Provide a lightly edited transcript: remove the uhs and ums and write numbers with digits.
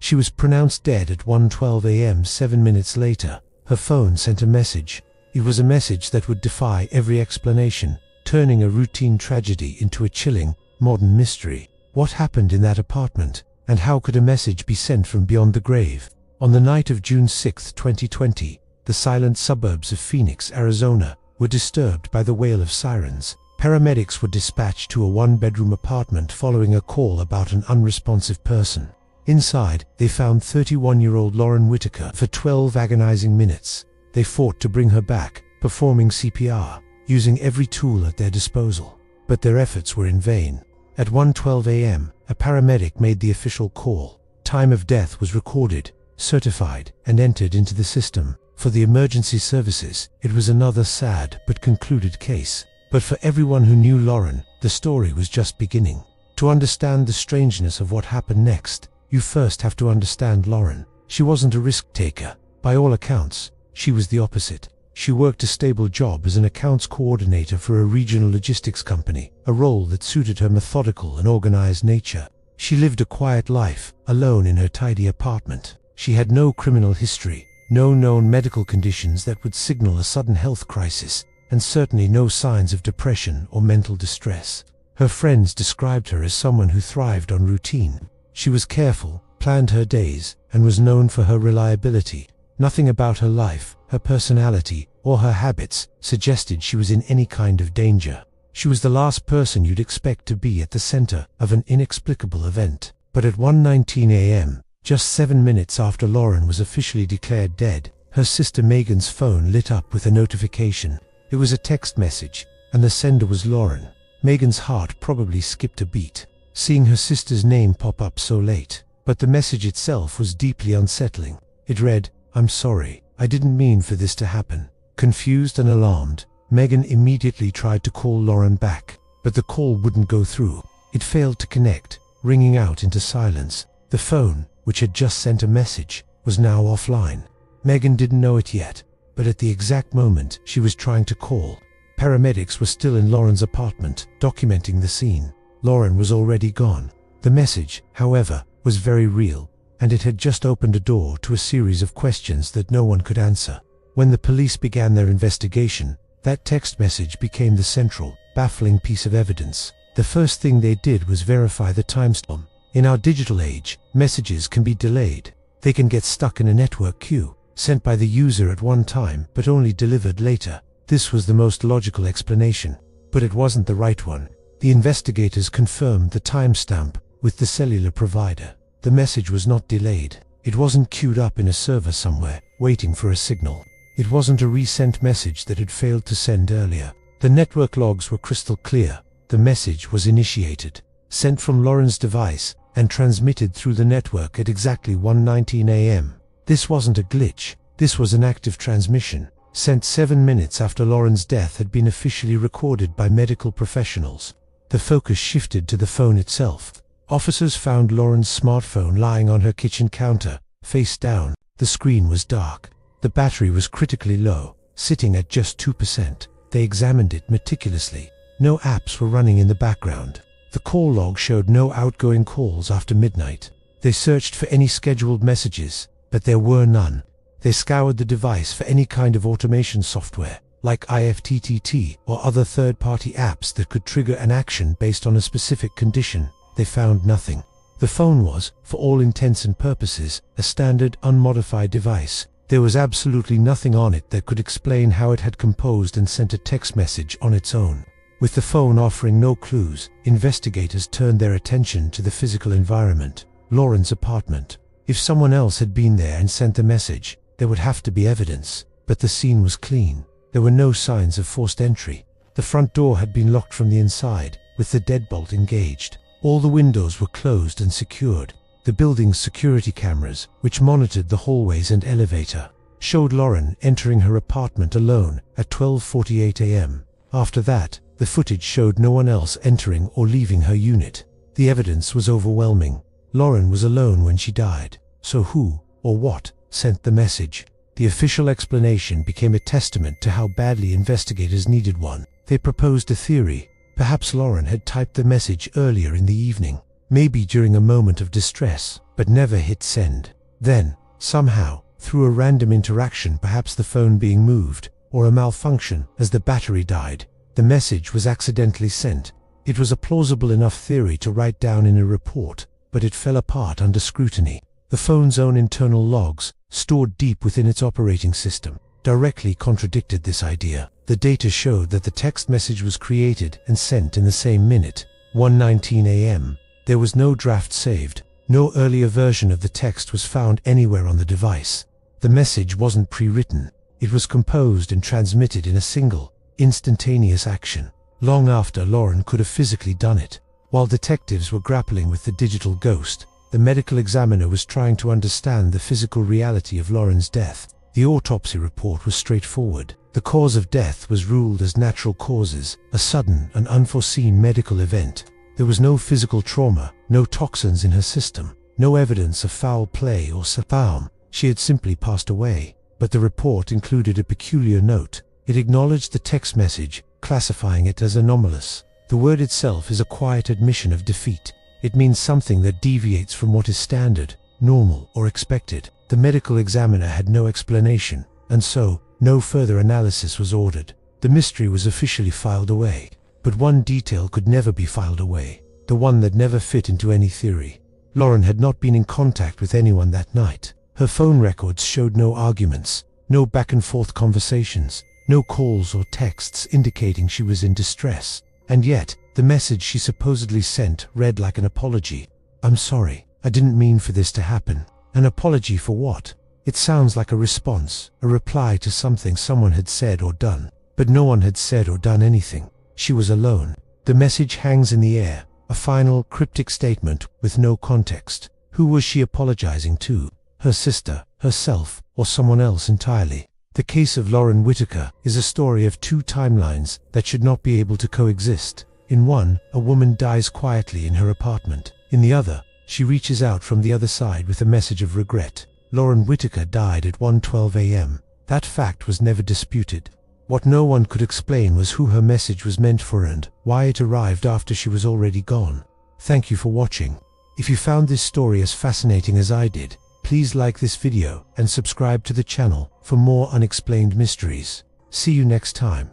She was pronounced dead at 1:12 a.m. 7 minutes later. Her phone sent a message. It was a message that would defy every explanation, turning a routine tragedy into a chilling, modern mystery. What happened in that apartment, and how could a message be sent from beyond the grave? On the night of June 6, 2020, the silent suburbs of Phoenix, Arizona, were disturbed by the wail of sirens. Paramedics were dispatched to a one-bedroom apartment following a call about an unresponsive person. Inside, they found 31-year-old Lauren Whitaker. For 12 agonizing minutes, they fought to bring her back, performing CPR, using every tool at their disposal. But their efforts were in vain. At 1:12 a.m., a paramedic made the official call. Time of death was recorded, certified, and entered into the system. For the emergency services, it was another sad but concluded case. But for everyone who knew Lauren, the story was just beginning. To understand the strangeness of what happened next, you first have to understand Lauren. She wasn't a risk-taker. By all accounts, she was the opposite. She worked a stable job as an accounts coordinator for a regional logistics company, a role that suited her methodical and organized nature. She lived a quiet life, alone in her tidy apartment. She had no criminal history, no known medical conditions that would signal a sudden health crisis, and certainly no signs of depression or mental distress. Her friends described her as someone who thrived on routine. She was careful, planned her days, and was known for her reliability. Nothing about her life, her personality, or her habits suggested she was in any kind of danger. She was the last person you'd expect to be at the center of an inexplicable event. But at 1:19 a.m., just 7 minutes after Lauren was officially declared dead, her sister Megan's phone lit up with a notification. It was a text message, and the sender was Lauren. Megan's heart probably skipped a beat, seeing her sister's name pop up so late. But the message itself was deeply unsettling. It read, "I'm sorry, I didn't mean for this to happen." Confused and alarmed, Megan immediately tried to call Lauren back, but the call wouldn't go through. It failed to connect, ringing out into silence. The phone, which had just sent a message, was now offline. Megan didn't know it yet, but at the exact moment she was trying to call, paramedics were still in Lauren's apartment, documenting the scene. Lauren was already gone. The message, however, was very real, and it had just opened a door to a series of questions that no one could answer. When the police began their investigation, that text message became the central, baffling piece of evidence. The first thing they did was verify the timestamp. In our digital age, messages can be delayed. They can get stuck in a network queue, sent by the user at one time but only delivered later. This was the most logical explanation, but it wasn't the right one. The investigators confirmed the timestamp with the cellular provider. The message was not delayed. It wasn't queued up in a server somewhere, waiting for a signal. It wasn't a resent message that had failed to send earlier. The network logs were crystal clear. The message was initiated, sent from Lauren's device, and transmitted through the network at exactly 1:19 a.m. This wasn't a glitch. This was an active transmission, sent 7 minutes after Lauren's death had been officially recorded by medical professionals. The focus shifted to the phone itself. Officers found Lauren's smartphone lying on her kitchen counter, face down. The screen was dark. The battery was critically low, sitting at just 2%. They examined it meticulously. No apps were running in the background. The call log showed no outgoing calls after midnight. They searched for any scheduled messages, but there were none. They scoured the device for any kind of automation software, like IFTTT or other third-party apps that could trigger an action based on a specific condition. They found nothing. The phone was, for all intents and purposes, a standard, unmodified device. There was absolutely nothing on it that could explain how it had composed and sent a text message on its own. With the phone offering no clues, investigators turned their attention to the physical environment, Lauren's apartment. If someone else had been there and sent the message, there would have to be evidence, but the scene was clean. There were no signs of forced entry. The front door had been locked from the inside, with the deadbolt engaged. All the windows were closed and secured. The building's security cameras, which monitored the hallways and elevator, showed Lauren entering her apartment alone at 12:48 a.m. After that, the footage showed no one else entering or leaving her unit. The evidence was overwhelming. Lauren was alone when she died. So who, or what, sent the message? The official explanation became a testament to how badly investigators needed one. They proposed a theory. Perhaps Lauren had typed the message earlier in the evening, maybe during a moment of distress, but never hit send. Then, somehow, through a random interaction, perhaps the phone being moved, or a malfunction as the battery died, the message was accidentally sent. It was a plausible enough theory to write down in a report, but it fell apart under scrutiny. The phone's own internal logs, stored deep within its operating system, directly contradicted this idea. The data showed that the text message was created and sent in the same minute, 1:19 a.m. There was no draft saved. No earlier version of the text was found anywhere on the device. The message wasn't pre-written. It was composed and transmitted in a single, instantaneous action, long after Lauren could have physically done it. While detectives were grappling with the digital ghost, the medical examiner was trying to understand the physical reality of Lauren's death. The autopsy report was straightforward. The cause of death was ruled as natural causes, a sudden and unforeseen medical event. There was no physical trauma, no toxins in her system, no evidence of foul play or self-harm. She had simply passed away. But the report included a peculiar note. It acknowledged the text message, classifying it as anomalous. The word itself is a quiet admission of defeat. It means something that deviates from what is standard, normal, or expected. The medical examiner had no explanation, and so, no further analysis was ordered. The mystery was officially filed away. But one detail could never be filed away, the one that never fit into any theory. Lauren had not been in contact with anyone that night. Her phone records showed no arguments, no back-and-forth conversations, no calls or texts indicating she was in distress. And yet, the message she supposedly sent read like an apology. "I'm sorry, I didn't mean for this to happen." An apology for what? It sounds like a response, a reply to something someone had said or done. But no one had said or done anything. She was alone. The message hangs in the air, a final, cryptic statement with no context. Who was she apologizing to? Her sister, herself, or someone else entirely? The case of Lauren Whitaker is a story of two timelines that should not be able to coexist. In one, a woman dies quietly in her apartment. In the other, she reaches out from the other side with a message of regret. Lauren Whitaker died at 1:12 a.m. That fact was never disputed. What no one could explain was who her message was meant for and why it arrived after she was already gone. Thank you for watching. If you found this story as fascinating as I did, please like this video and subscribe to the channel for more unexplained mysteries. See you next time.